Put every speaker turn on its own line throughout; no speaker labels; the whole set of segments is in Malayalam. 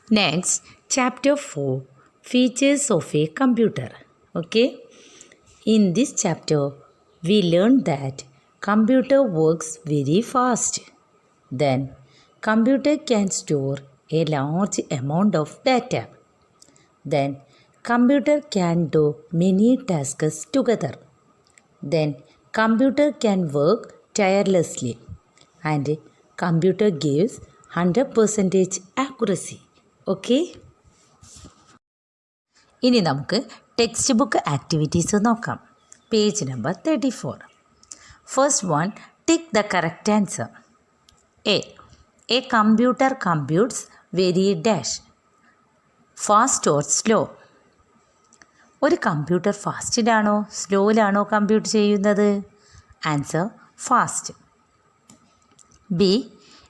Next, chapter 4, features of a computer. Okay. In this chapter, we learned that computer works very fast. Then, computer can store a large amount of data. Then, computer can do many tasks together. Then, computer can work tirelessly. And computer gives 100% accuracy. Okay, ഇനി നമുക്ക് ടെക്സ്റ്റ് ബുക്ക് ആക്ടിവിറ്റീസ് നോക്കാം. Page number 34. First one, tick the correct answer. A computer computes very dash fast or slow. ഒരു കമ്പ്യൂട്ടർ ഫാസ്റ്റിലാണോ സ്ലോയിലാണോ കമ്പ്യൂട്ട് ചെയ്യുന്നത്? Answer fast. B,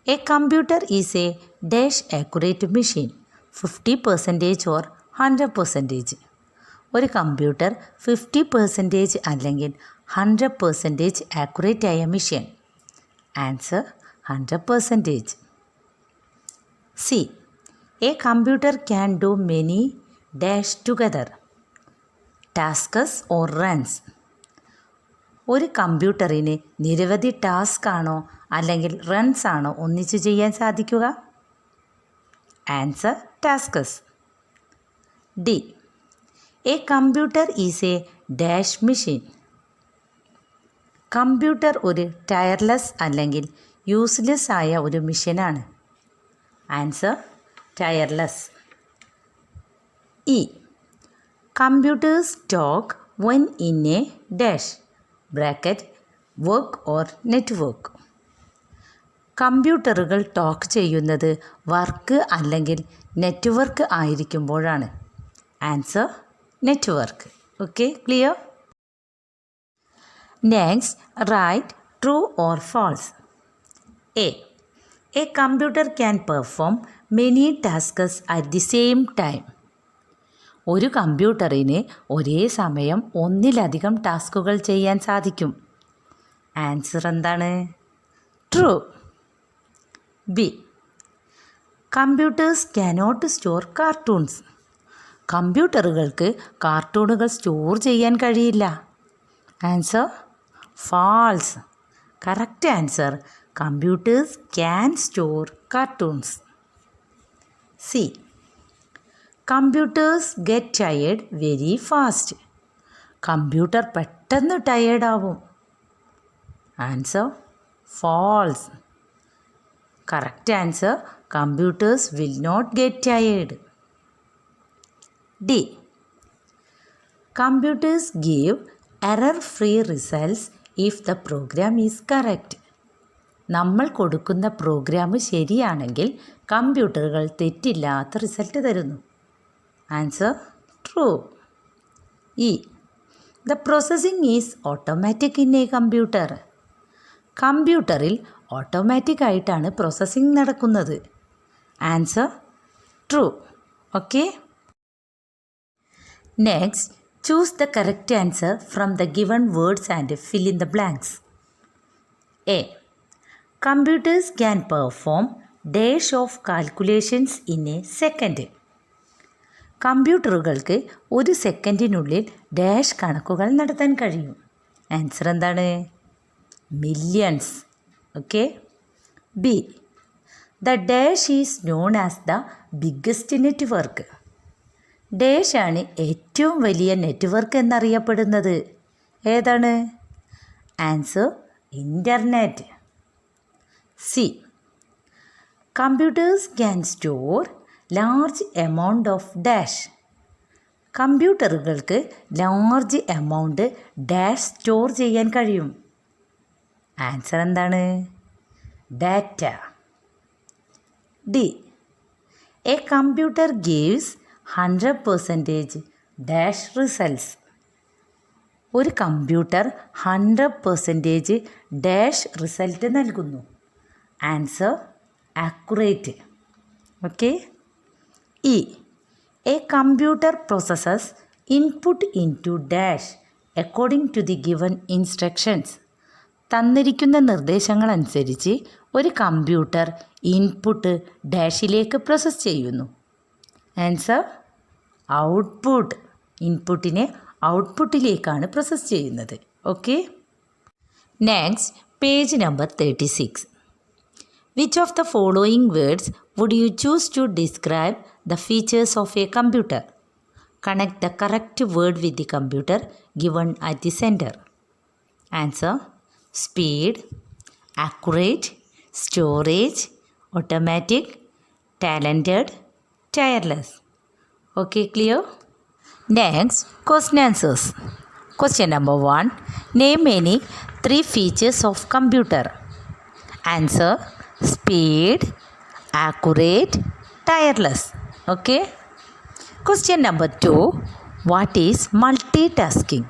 a computer is a dash accurate machine 50% or 100%. ഒരു കമ്പ്യൂട്ടർ 50% അല്ലെങ്കിൽ 100% ആക്യുറേറ്റ് ആയ machine. Answer 100%. C, a computer can do many dash together tasks or runs. ഒരു കമ്പ്യൂട്ടറിന് നിരവധി ടാസ്ക് ആണോ അല്ലെങ്കിൽ റൺസ് ആണോ ഒന്നിച്ച് ചെയ്യാൻ സാധിക്കുക? Answer tasks. D, A computer is a dash machine. Computer ഒരു ടയർലെസ് അല്ലെങ്കിൽ യൂസ്ലെസ് ആയ ഒരു മെഷീനാണ്. Answer tireless. E, computers talk when in a dash bracket work or network. കമ്പ്യൂട്ടറുകൾ ടോക്ക് ചെയ്യുന്നത് വർക്ക് അല്ലെങ്കിൽ നെറ്റ്വർക്ക് ആയിരിക്കുമ്പോഴാണ്. Answer network. Okay, clear? Next, write true or false. A computer can perform many tasks at the same time. ഒരു കമ്പ്യൂട്ടറിന് ഒരേ സമയം ഒന്നിലധികം ടാസ്കുകൾ ചെയ്യാൻ സാധിക്കും. ആൻസർ എന്താണ്? True. B, computers cannot store cartoons. കമ്പ്യൂട്ടറുകൾക്ക് കാർട്ടൂണുകൾ സ്റ്റോർ ചെയ്യാൻ കഴിയില്ല. Answer false. Correct answer, computers can store cartoons. C, computers get tired very fast. Computer പെട്ടെന്ന് ടയേർഡാവും. Answer false. Correct answer, computers will not get tired. D, computers give error free results if the program is correct. നമ്മൾ കൊടുക്കുന്ന പ്രോഗ്രാം ശരിയാണെങ്കിൽ കമ്പ്യൂട്ടറുകൾ തെറ്റില്ലാത്ത റിസൾട്ട് തരുന്നു. Answer true. E, the processing is automatic in a computer. കമ്പ്യൂട്ടറിൽ ഓട്ടോമാറ്റിക് ആയിട്ടാണ് പ്രോസസ്സിംഗ് നടക്കുന്നത്. Answer true. Okay. Next, choose the correct answer from the given words and fill in the blanks. A, computers can perform dash of calculations in a second. കമ്പ്യൂട്ടറുകൾക്ക് ഒരു സെക്കൻഡിനുള്ളിൽ ഡാഷ് കണക്കുകൾ നടത്താൻ കഴിയും. ആൻസർ എന്താണ്? Millions. Okay. B, the dash is known as the biggest network. Dash ആണ് ഏറ്റവും വലിയ നെറ്റ്വർക്ക് എന്നറിയപ്പെടുന്നത്. ഏതാണ്? Answer internet. C, computers can store large amount of dash. കമ്പ്യൂട്ടറുകൾക്ക് large amount dash store ചെയ്യാൻ കഴിയും. ആൻസർ എന്താണ്? Data. D, A computer gives 100% dash results. ഒരു കമ്പ്യൂട്ടർ 100% ഡാഷ് റിസൾട്ട് നൽകുന്നു. Answer accurate. Okay. E, A computer processes input into dash according to the given instructions. തന്നിരിക്കുന്ന നിർദ്ദേശങ്ങളനുസരിച്ച് ഒരു കമ്പ്യൂട്ടർ ഇൻപുട്ട് ഡാഷിലേക്ക് പ്രോസസ്സ് ചെയ്യുന്നു. Answer output. ഇൻപുട്ടിനെ ഔട്ട്പുട്ടിലേക്കാണ് പ്രോസസ്സ് ചെയ്യുന്നത്. Okay. Next page number 36. Which of the following words would you choose to describe the features of a computer? Connect the correct word with the computer given at the center. Answer: speed, accurate, storage, automatic, talented, tireless. Okay, clear? Next, question answers. Question number 1. Name any 3 features of computer. Answer: speed, accurate, tireless. Okay. Question number 2. What is multitasking?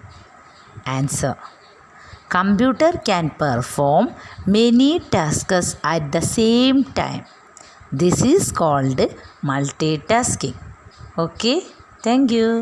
Answer: computer can perform many tasks at the same time. This is called multitasking. Okay. Thank you.